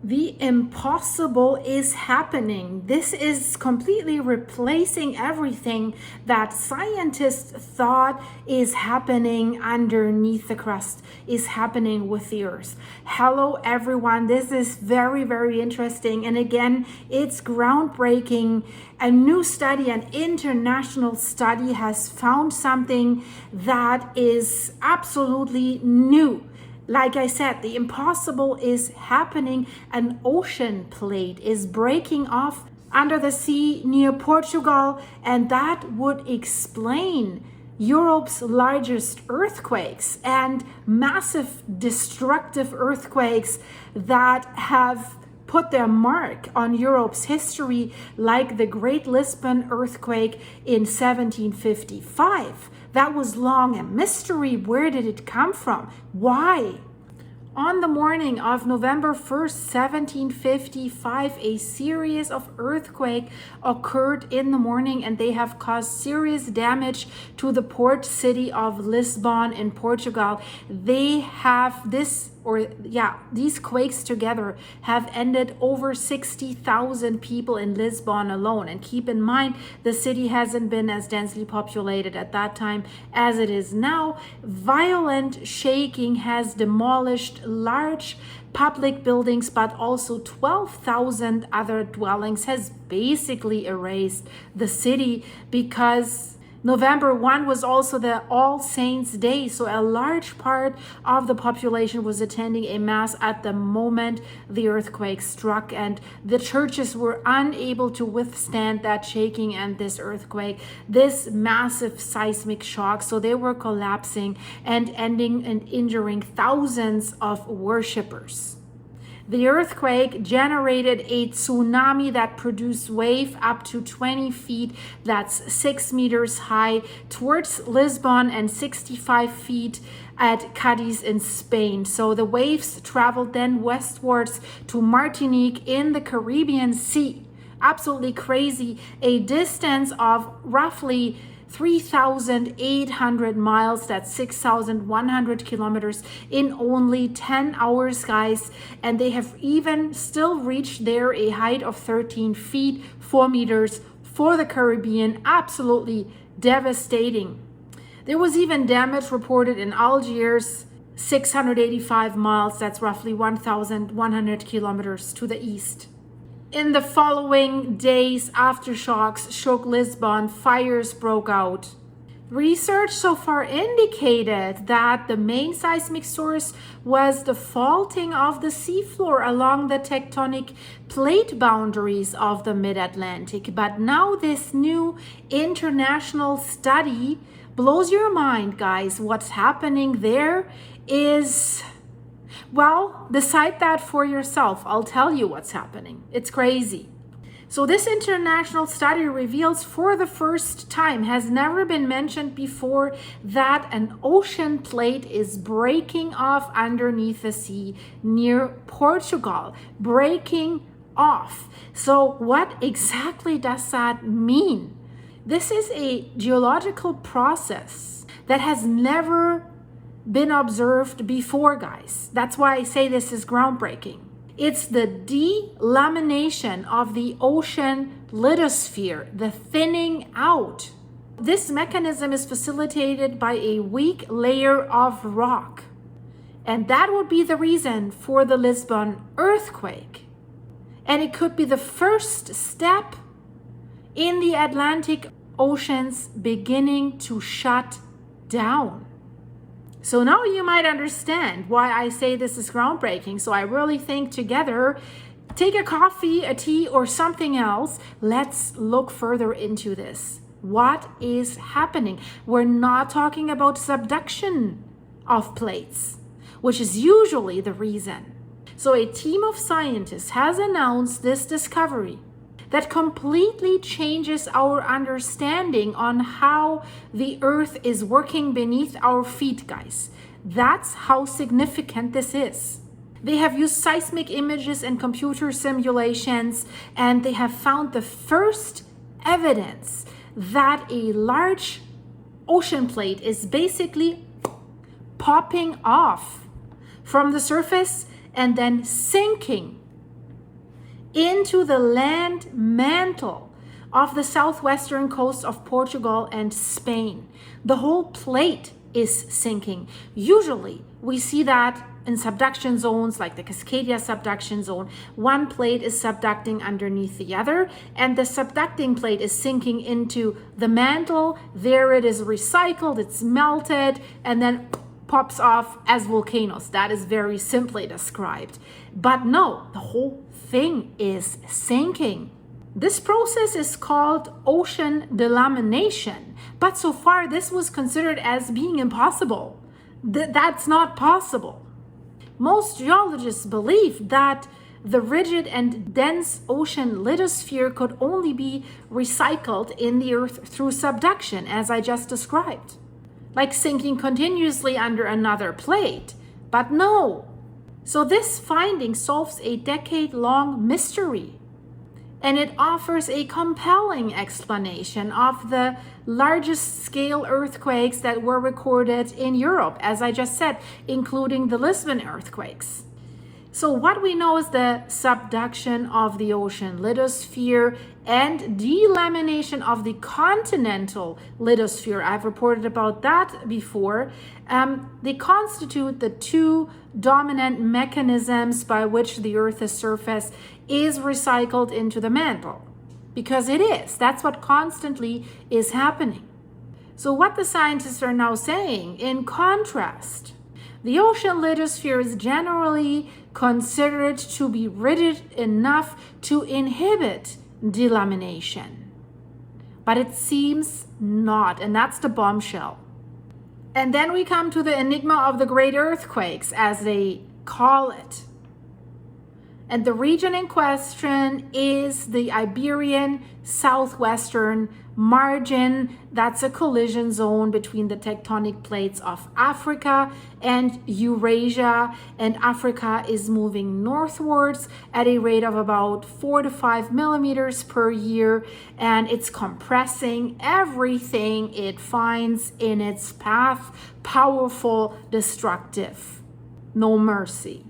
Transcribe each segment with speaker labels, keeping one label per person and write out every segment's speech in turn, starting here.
Speaker 1: The impossible is happening. This is completely replacing everything that scientists thought is happening underneath the crust, is happening with the Earth. Hello, everyone. This is very, very interesting. And again, it's groundbreaking. A new study, an international study, has found something that is absolutely new. Like I said, the impossible is happening. An ocean plate is breaking off under the sea near Portugal, and that would explain Europe's largest earthquakes and massive destructive earthquakes that have put their mark on Europe's history, like the Great Lisbon earthquake in 1755. That was long a mystery. Where did it come from? Why? On the morning of November 1st, 1755, a series of earthquakes occurred in the morning, and they have caused serious damage to the port city of Lisbon in Portugal. They have these quakes together have ended over 60,000 people in Lisbon alone. And keep in mind, the city hasn't been as densely populated at that time as it is now. Violent shaking has demolished large public buildings, but also 12,000 other dwellings, has basically erased the city, because November 1 was also the All Saints' Day, so a large part of the population was attending a mass at the moment the earthquake struck, and the churches were unable to withstand that shaking and this earthquake, this massive seismic shock, so they were collapsing and ending and injuring thousands of worshippers. The earthquake generated a tsunami that produced wave up to 20 feet, that's 6 meters high, towards Lisbon and 65 feet at Cadiz in Spain. So the waves traveled then westwards to Martinique in the Caribbean Sea. Absolutely crazy. A distance of roughly 3,800 miles, that's 6,100 kilometers, in only 10 hours, guys. And they have even still reached there a height of 13 feet, 4 meters for the Caribbean. Absolutely devastating. There was even damage reported in Algiers, 685 miles, that's roughly 1,100 kilometers to the east. In the following days, aftershocks shook Lisbon, fires broke out. Research so far indicated that the main seismic source was the faulting of the seafloor along the tectonic plate boundaries of the mid-Atlantic. But now this new international study blows your mind, guys. What's happening there is... well, decide that for yourself. I'll tell you what's happening. It's crazy. So this international study reveals for the first time, has never been mentioned before, that an ocean plate is breaking off underneath the sea near Portugal. Breaking off. So what exactly does that mean? This is a geological process that has never been observed before, guys. That's why I say this is groundbreaking. It's the delamination of the ocean lithosphere, the thinning out. This mechanism is facilitated by a weak layer of rock. And that would be the reason for the Lisbon earthquake. And it could be the first step in the Atlantic Ocean's beginning to shut down. So now you might understand why I say this is groundbreaking. So I really think together, take a coffee, a tea, or something else. Let's look further into this. What is happening? We're not talking about subduction of plates, which is usually the reason. So a team of scientists has announced this discovery that completely changes our understanding on how the Earth is working beneath our feet, guys. That's how significant this is. They have used seismic images and computer simulations, and they have found the first evidence that a large ocean plate is basically popping off from the surface and then sinking into the land mantle of the southwestern coast of Portugal and Spain. The whole plate is sinking. Usually we see that in subduction zones like the Cascadia subduction zone. One plate is subducting underneath the other, and the subducting plate is sinking into the mantle. There it is recycled, it's melted, and then pops off as volcanoes. That is very simply described. But no, the whole thing is sinking. This process is called ocean delamination, but so far this was considered as being impossible. That's not possible. Most geologists believe that the rigid and dense ocean lithosphere could only be recycled in the Earth through subduction, as I just described, like sinking continuously under another plate. But no. So this finding solves a decade-long mystery, and it offers a compelling explanation of the largest scale earthquakes that were recorded in Europe, as I just said, including the Lisbon earthquakes. So what we know is the subduction of the ocean lithosphere and delamination of the continental lithosphere. I've reported about that before. They constitute the two dominant mechanisms by which the Earth's surface is recycled into the mantle. Because it is. That's what constantly is happening. So what the scientists are now saying, in contrast, the ocean lithosphere is generally considered to be rigid enough to inhibit delamination. But it seems not, and that's the bombshell. And then we come to the enigma of the great earthquakes, as they call it. And the region in question is the Iberian southwestern margin. That's a collision zone between the tectonic plates of Africa and Eurasia. And Africa is moving northwards at a rate of about 4 to 5 millimeters per year. And it's compressing everything it finds in its path. Powerful, destructive, no mercy.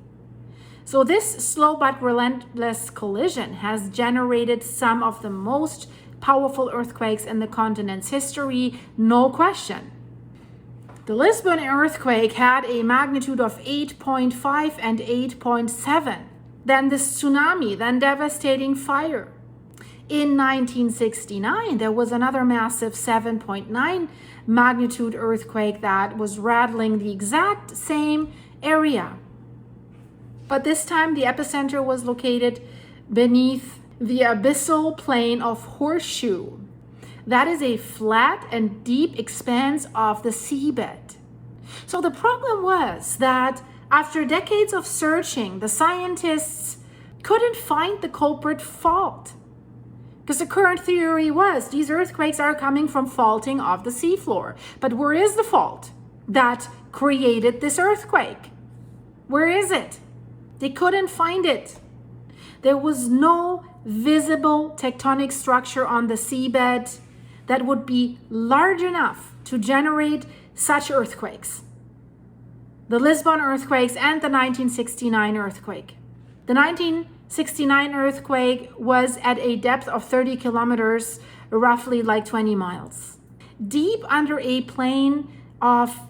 Speaker 1: So this slow but relentless collision has generated some of the most powerful earthquakes in the continent's history, no question. The Lisbon earthquake had a magnitude of 8.5 and 8.7. Then the tsunami, then devastating fire. In 1969, there was another massive 7.9 magnitude earthquake that was rattling the exact same area. But this time the epicenter was located beneath the abyssal plain of Horseshoe. That is a flat and deep expanse of the seabed. So the problem was that after decades of searching, the scientists couldn't find the culprit fault. Because the current theory was these earthquakes are coming from faulting of the seafloor. But where is the fault that created this earthquake? Where is it? They couldn't find it. There was no visible tectonic structure on the seabed that would be large enough to generate such earthquakes. The Lisbon earthquakes and the 1969 earthquake. The 1969 earthquake was at a depth of 30 kilometers, roughly like 20 miles, deep under a plain of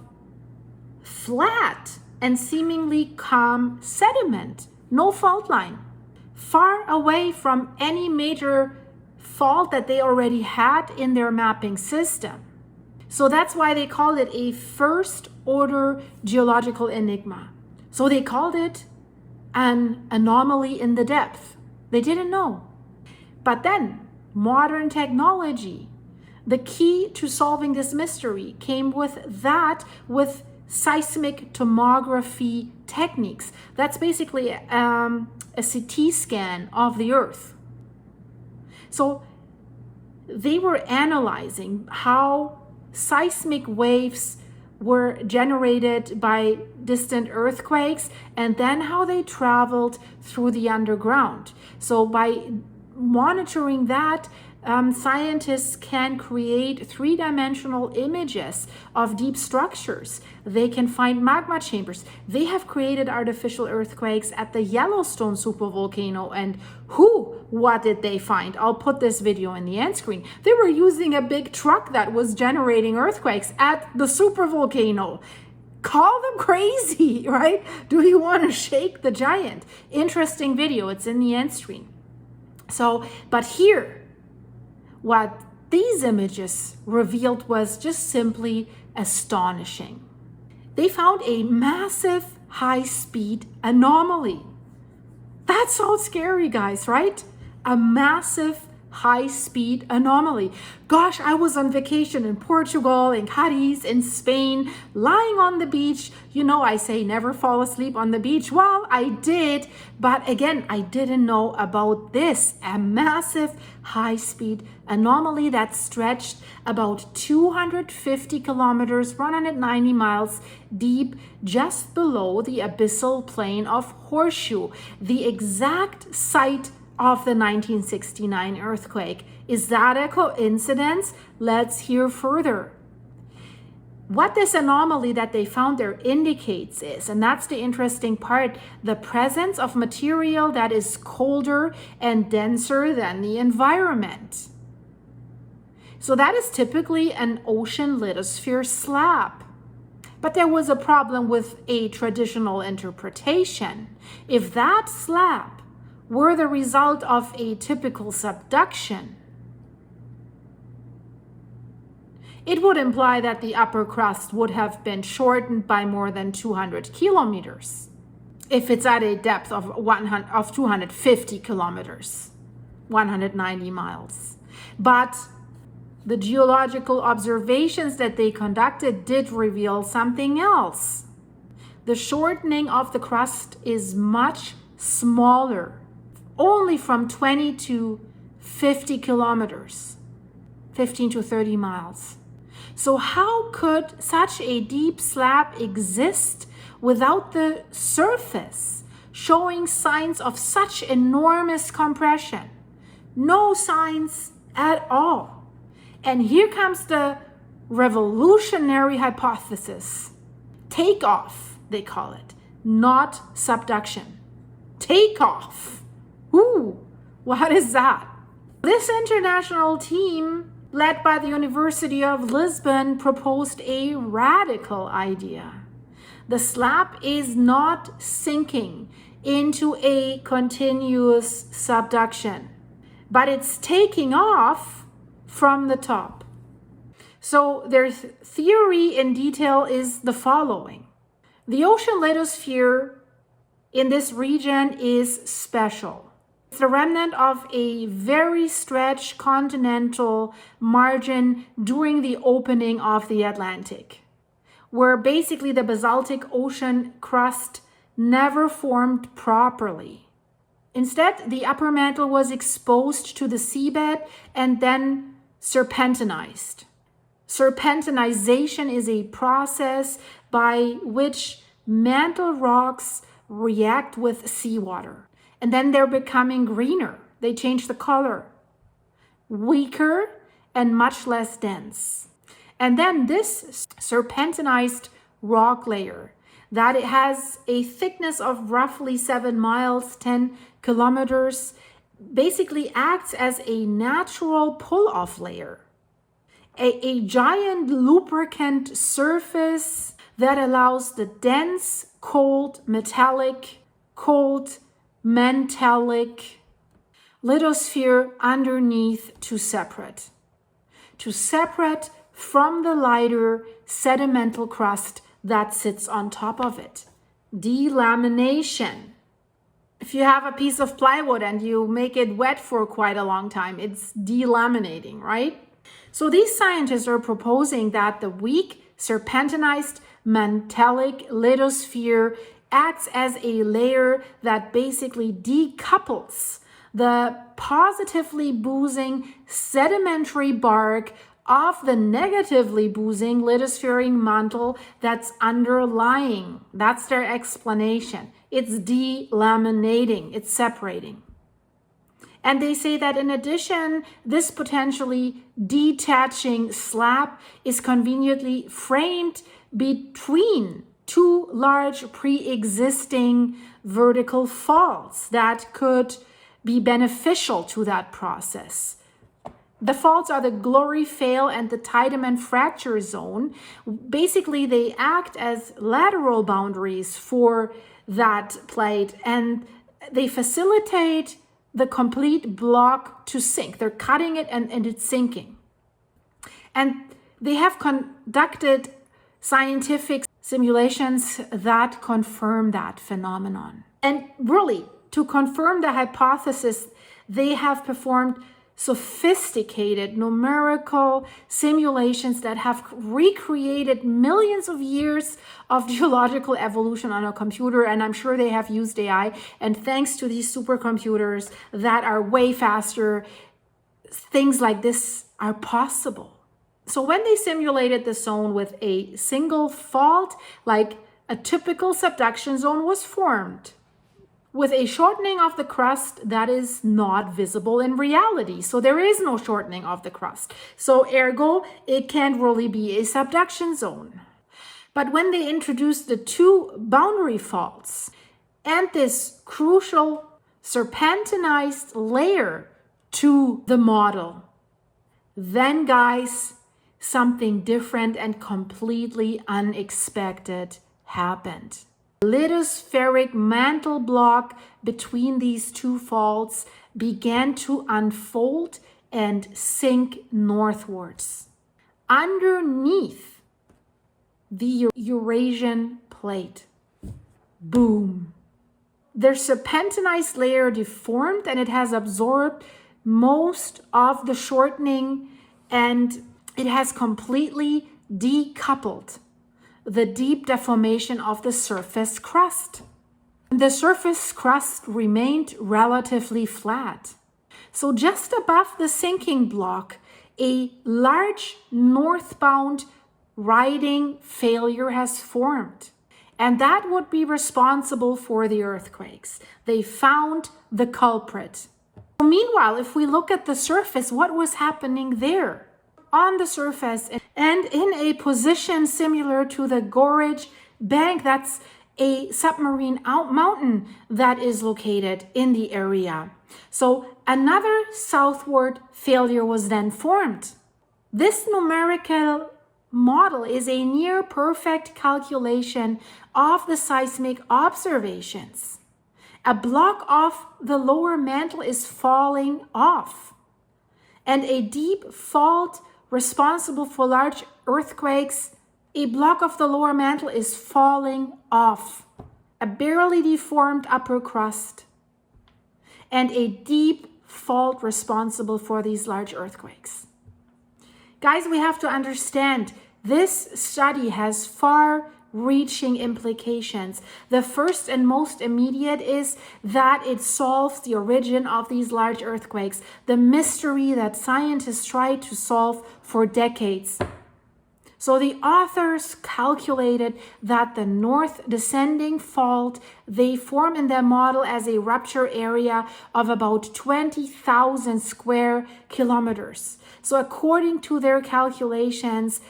Speaker 1: flat and seemingly calm sediment, no fault line, far away from any major fault that they already had in their mapping system. So that's why they call it a first order geological enigma. So they called it an anomaly in the depth. They didn't know. But then modern technology, the key to solving this mystery came with seismic tomography techniques. That's basically a CT scan of the Earth. So they were analyzing how seismic waves were generated by distant earthquakes and then how they traveled through the underground. So by monitoring that, scientists can create three-dimensional images of deep structures. They can find magma chambers. They have created artificial earthquakes at the Yellowstone supervolcano. And what did they find? I'll put this video in the end screen. They were using a big truck that was generating earthquakes at the supervolcano. Call them crazy, right? Do you want to shake the giant? Interesting video. It's in the end screen. So, but here, what these images revealed was just simply astonishing. They found a massive high-speed anomaly. That sounds scary, guys, right? A massive high-speed anomaly. Gosh, I was on vacation in Portugal, in Cadiz, in Spain, lying on the beach. You know, I say never fall asleep on the beach. Well, I did, but again, I didn't know about this, a massive high-speed anomaly that stretched about 250 kilometers, 190 miles deep, just below the abyssal plain of Horseshoe, the exact site of the 1969 earthquake. Is that a coincidence? Let's hear further. What this anomaly that they found there indicates is, and that's the interesting part, the presence of material that is colder and denser than the environment. So that is typically an ocean lithosphere slab. But there was a problem with a traditional interpretation. If that slab were the result of a typical subduction, it would imply that the upper crust would have been shortened by more than 200 kilometers if it's at a depth of 250 kilometers, 190 miles. But the geological observations that they conducted did reveal something else. The shortening of the crust is much smaller, only from 20 to 50 kilometers, 15 to 30 miles. So how could such a deep slab exist without the surface showing signs of such enormous compression? No signs at all. And here comes the revolutionary hypothesis. Takeoff, they call it, not subduction. Takeoff. Ooh, what is that? This international team, led by the University of Lisbon, proposed a radical idea. The slab is not sinking into a continuous subduction, but it's taking off from the top. So their theory in detail is the following. The ocean lithosphere in this region is special. It's the remnant of a very stretched continental margin during the opening of the Atlantic, where basically the basaltic ocean crust never formed properly. Instead, the upper mantle was exposed to the seabed and then serpentinized. Serpentinization is a process by which mantle rocks react with seawater. And then they're becoming greener. They change the color, weaker and much less dense. And then this serpentinized rock layer that it has a thickness of roughly 7 miles, 10 kilometers, basically acts as a natural pull-off layer, a giant lubricant surface that allows the dense, cold, metallic lithosphere underneath to separate from the lighter sedimental crust that sits on top of it. Delamination. If you have a piece of plywood and you make it wet for quite a long time, it's delaminating, right? So these scientists are proposing that the weak serpentinized metallic lithosphere acts as a layer that basically decouples the positively boozing sedimentary bark of the negatively boozing lithospheric mantle that's underlying. That's their explanation. It's delaminating, it's separating. And they say that in addition, this potentially detaching slab is conveniently framed between two large pre-existing vertical faults that could be beneficial to that process. The faults are the glory fail and the Tiedemann fracture zone. Basically, they act as lateral boundaries for that plate, and they facilitate the complete block to sink. They're cutting it and it's sinking. And they have conducted scientific simulations that confirm that phenomenon. And really, to confirm the hypothesis, they have performed sophisticated numerical simulations that have recreated millions of years of geological evolution on a computer, and I'm sure they have used AI, and thanks to these supercomputers that are way faster, things like this are possible. So when they simulated the zone with a single fault, like a typical subduction zone was formed, with a shortening of the crust that is not visible in reality. So there is no shortening of the crust. So ergo, it can't really be a subduction zone. But when they introduced the two boundary faults and this crucial serpentinized layer to the model, then guys, something different and completely unexpected happened. Lithospheric mantle block between these two faults began to unfold and sink northwards underneath the Eurasian plate. Boom. Their serpentinized layer deformed and it has absorbed most of the shortening, and it has completely decoupled the deep deformation of the surface crust. The surface crust remained relatively flat. So just above the sinking block, a large northbound riding failure has formed. And that would be responsible for the earthquakes. They found the culprit. Meanwhile, if we look at the surface, what was happening there? On the surface and in a position similar to the Gorge Bank, that's a submarine mountain that is located in the area. So another southward failure was then formed. This numerical model is a near perfect calculation of the seismic observations. A block of the lower mantle is falling off, and a deep fault responsible for large earthquakes, a block of the lower mantle is falling off, a barely deformed upper crust, and a deep fault responsible for these large earthquakes. Guys, we have to understand this study has far-reaching implications. The first and most immediate is that it solves the origin of these large earthquakes, the mystery that scientists tried to solve for decades. So the authors calculated that the north descending fault they form in their model as a rupture area of about 20,000 square kilometers. So according to their calculations,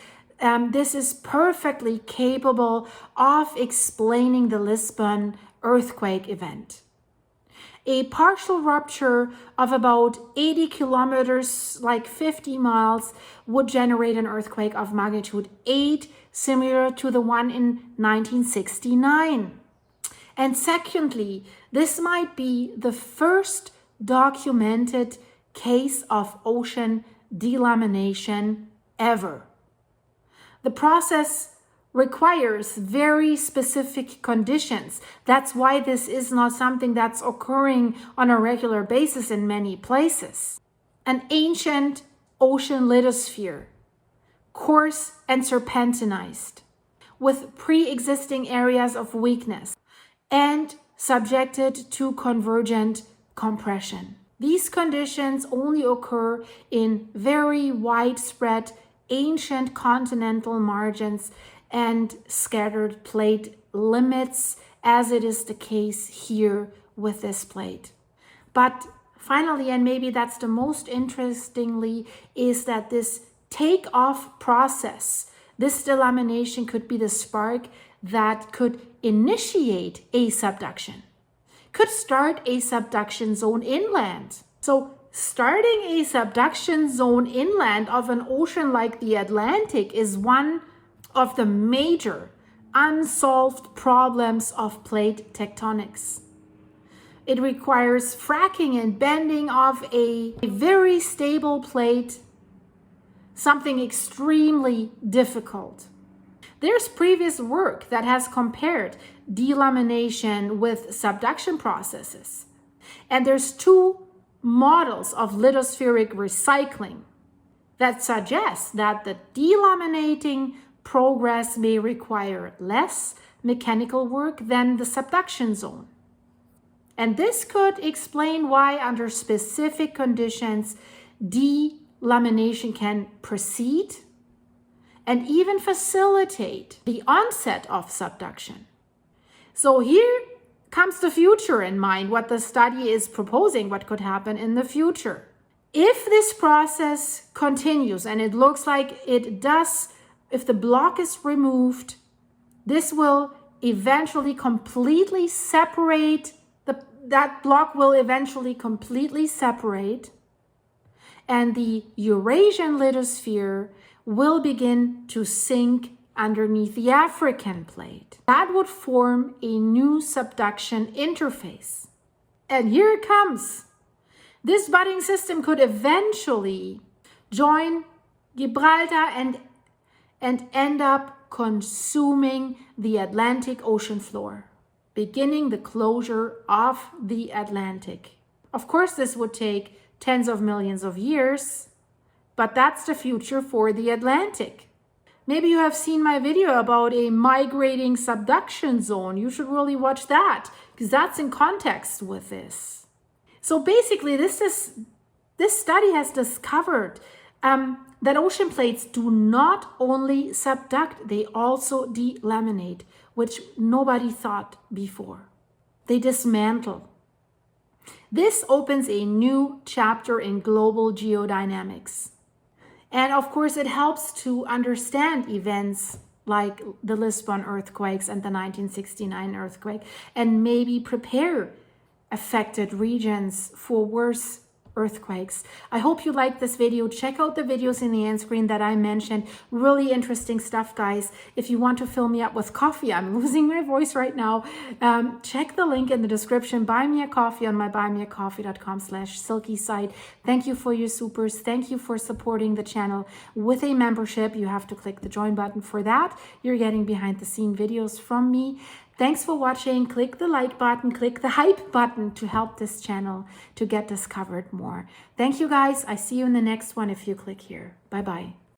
Speaker 1: this is perfectly capable of explaining the Lisbon earthquake event. A partial rupture of about 80 kilometers, like 50 miles, would generate an earthquake of magnitude 8, similar to the one in 1969. And secondly, this might be the first documented case of ocean delamination ever. The process requires very specific conditions. That's why this is not something that's occurring on a regular basis in many places. An ancient ocean lithosphere, coarse and serpentinized, with pre-existing areas of weakness and subjected to convergent compression. These conditions only occur in very widespread ancient continental margins and scattered plate limits, as it is the case here with this plate. But Finally, and maybe that's the most interestingly, is that this takeoff process, this delamination could be the spark that could initiate a subduction, could start a subduction zone inland. So starting a subduction zone inland of an ocean like the Atlantic is one of the major unsolved problems of plate tectonics. It requires fracking and bending of a very stable plate, something extremely difficult. There's previous work that has compared delamination with subduction processes. And there's two models of lithospheric recycling that suggest that the delaminating progress may require less mechanical work than the subduction zone. And this could explain why, under specific conditions, delamination can proceed and even facilitate the onset of subduction. So here comes the future in mind, what the study is proposing, what could happen in the future. If this process continues, and it looks like it does, if the block is removed, this will eventually completely separate, that block will eventually completely separate, and the Eurasian lithosphere will begin to sink underneath the African plate. That would form a new subduction interface. And here it comes. This budding system could eventually join Gibraltar and end up consuming the Atlantic ocean floor, beginning the closure of the Atlantic. Of course, this would take tens of millions of years, but that's the future for the Atlantic. Maybe you have seen my video about a migrating subduction zone. You should really watch that, because that's in context with this. So basically, this study has discovered that ocean plates do not only subduct, they also delaminate, which nobody thought before. They dismantle. This opens a new chapter in global geodynamics. And of course, it helps to understand events like the Lisbon earthquakes and the 1969 earthquake, and maybe prepare affected regions for worse earthquakes. I hope you liked this video. Check out the videos in the end screen that I mentioned. Really interesting stuff, guys. If you want to fill me up with coffee, I'm losing my voice right now. Check the link in the description. Buy me a coffee on my buymeacoffee.com/silky site. Thank you for your supers. Thank you for supporting the channel with a membership. You have to click the join button for that. You're getting behind the scene videos from me. Thanks for watching. Click the like button, click the hype button to help this channel to get discovered more. Thank you, guys. I see you in the next one if you click here. Bye-bye.